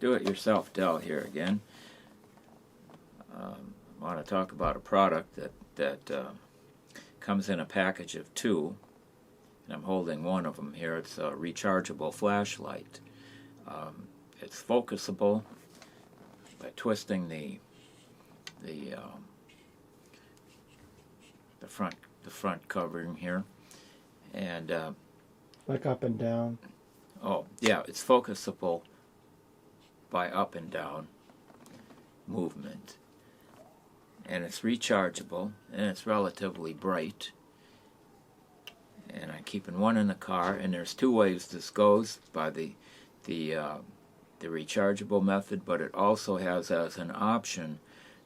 do-it-yourself Dell here again. I want to talk about a product that comes in a package of 2, and I'm holding one of them here. It's a rechargeable flashlight. It's focusable by twisting the front covering here, and like up and down. oh yeah, it's focusable by up and down movement, and it's rechargeable, and it's relatively bright. And I'm keeping one in the car, and there's 2 ways this goes, by the rechargeable method, but it also has as an option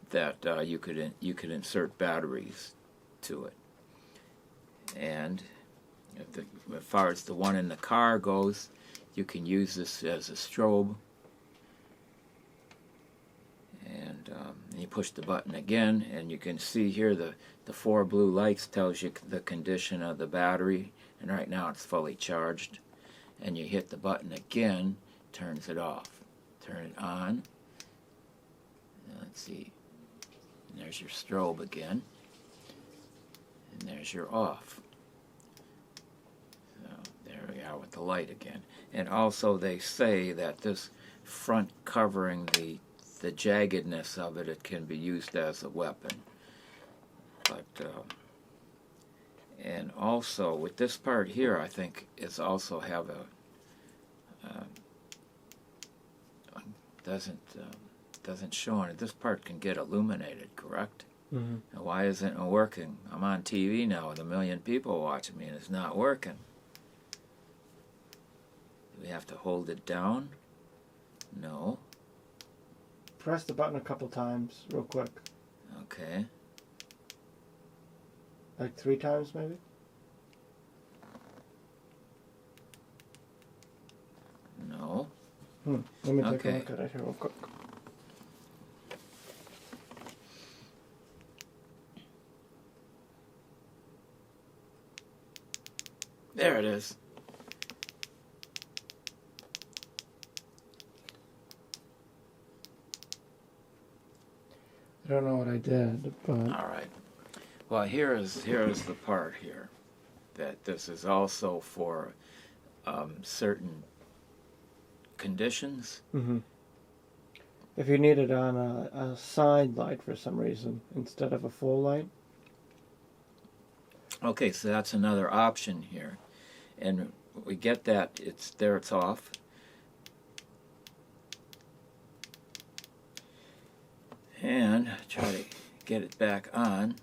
that you could insert batteries to it. And as far as the one in the car goes, you can use this as a strobe, and you push the button again, and you can see here the 4 blue lights tells you the condition of the battery, and right now it's fully charged. And you hit the button again, turns it off. Turn it on. Let's see. And there's your strobe again, and there's your off. So there we are with the light again. And also they say that this front covering, the jaggedness of it, it can be used as a weapon. But and also with this part here, I think it's also have a doesn't show on it. This part can get illuminated, correct? Mm-hmm. Now, why isn't it working? I'm on TV now with 1 million people watching me, and it's not working. Do we have to hold it down? No. Press the button a couple times, real quick. Okay. Like 3 times, maybe? No. Let me take Okay. a look at it here real quick. There it is. I don't know what I did, but... All right. Well, here is the part here, that this is also for certain conditions. Mm-hmm. If you need it on a side light for some reason instead of a full light. Okay, so that's another option here, and we get that it's off. And try to get it back on.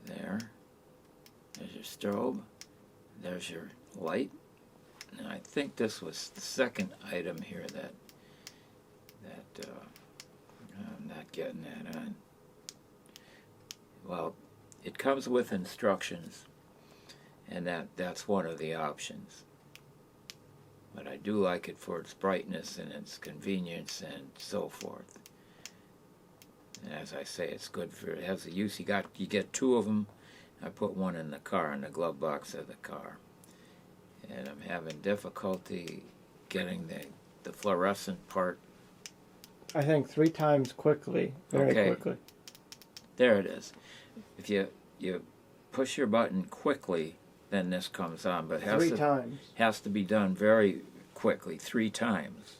There's your strobe. There's your light. And I think this was the second item here that I'm not getting that on. Well, it comes with instructions, and that's one of the options. But I do like it for its brightness and its convenience and so forth. And as I say, it's good for, it has a use. You get 2 of them. I put one in the car, in the glove box of the car. And I'm having difficulty getting the fluorescent part. I think 3 times quickly, very quickly. There it is. If you push your button quickly, then this comes on. But it has to be done very quickly, 3 times.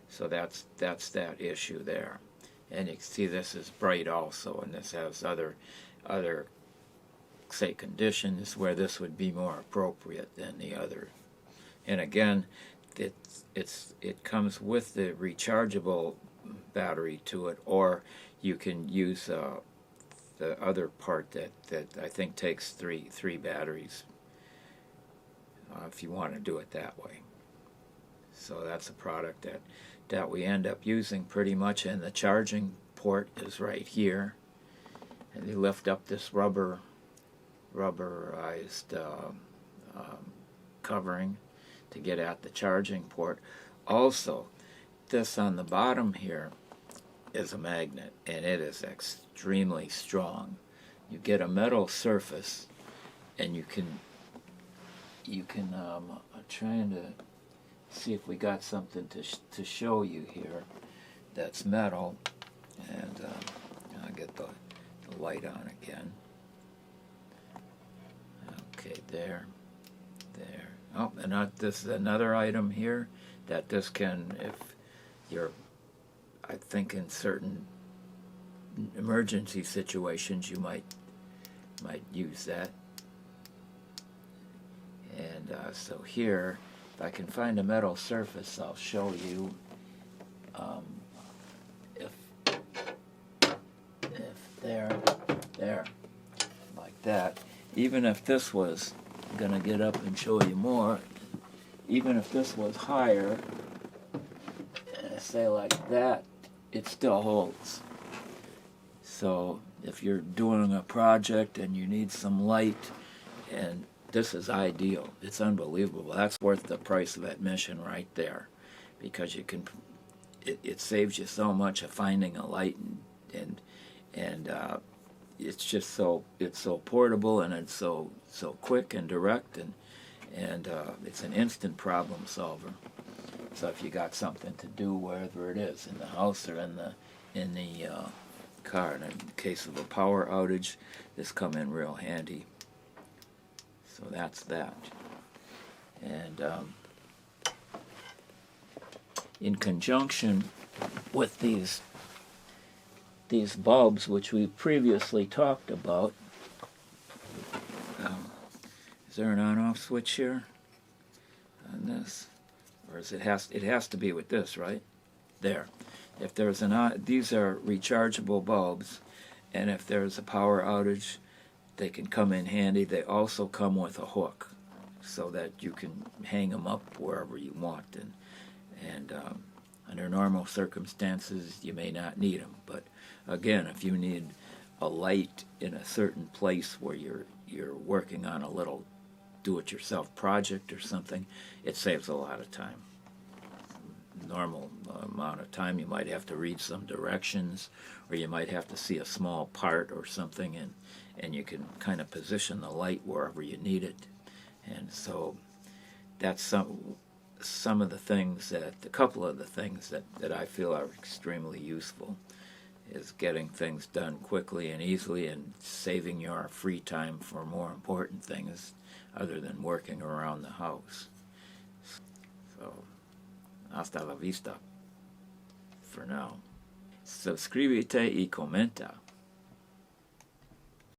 So that's that issue there. And you can see this is bright also, and this has other say conditions where this would be more appropriate than the other. And again, it comes with the rechargeable battery to it, or you can use the other part that I think takes three batteries if you want to do it that way. So that's a product that we end up using pretty much, and the charging port is right here. And you lift up this rubberized covering to get at the charging port. Also, this on the bottom here is a magnet, and it is extremely strong. You get a metal surface, and you can I'm trying to see if we got something to show you here that's metal. And I'll get the light on again. Okay, there. Oh, and this is another item here that this can, if you're, I think in certain emergency situations you might use that. And so here, if I can find a metal surface, I'll show you if there, like that. Even if this was, I'm gonna get up and show you more, even if this was higher, say like that, it still holds. So if you're doing a project and you need some light, and this is ideal, it's unbelievable. That's worth the price of admission right there, because you can, it saves you so much of finding a light, and it's just so, it's so portable, and it's so quick and direct, and it's an instant problem solver. So if you got something to do wherever it is, in the house or in the car, and in case of a power outage, this come in real handy. So that's that. And in conjunction with these bulbs, which we previously talked about, is there an on-off switch here on this? Or is it has to be with this, right? There. If there's these are rechargeable bulbs, and if there's a power outage, they can come in handy. They also come with a hook, so that you can hang them up wherever you want. And under normal circumstances, you may not need them. But again, if you need a light in a certain place where you're working on a little do-it-yourself project or something, it saves a lot of time. Normal amount of time, you might have to read some directions, or you might have to see a small part or something, and you can kind of position the light wherever you need it. And so that's some of the things a couple of the things that I feel are extremely useful, is getting things done quickly and easily, and saving your free time for more important things other than working around the house. So, hasta la vista for now. Suscríbete y comenta.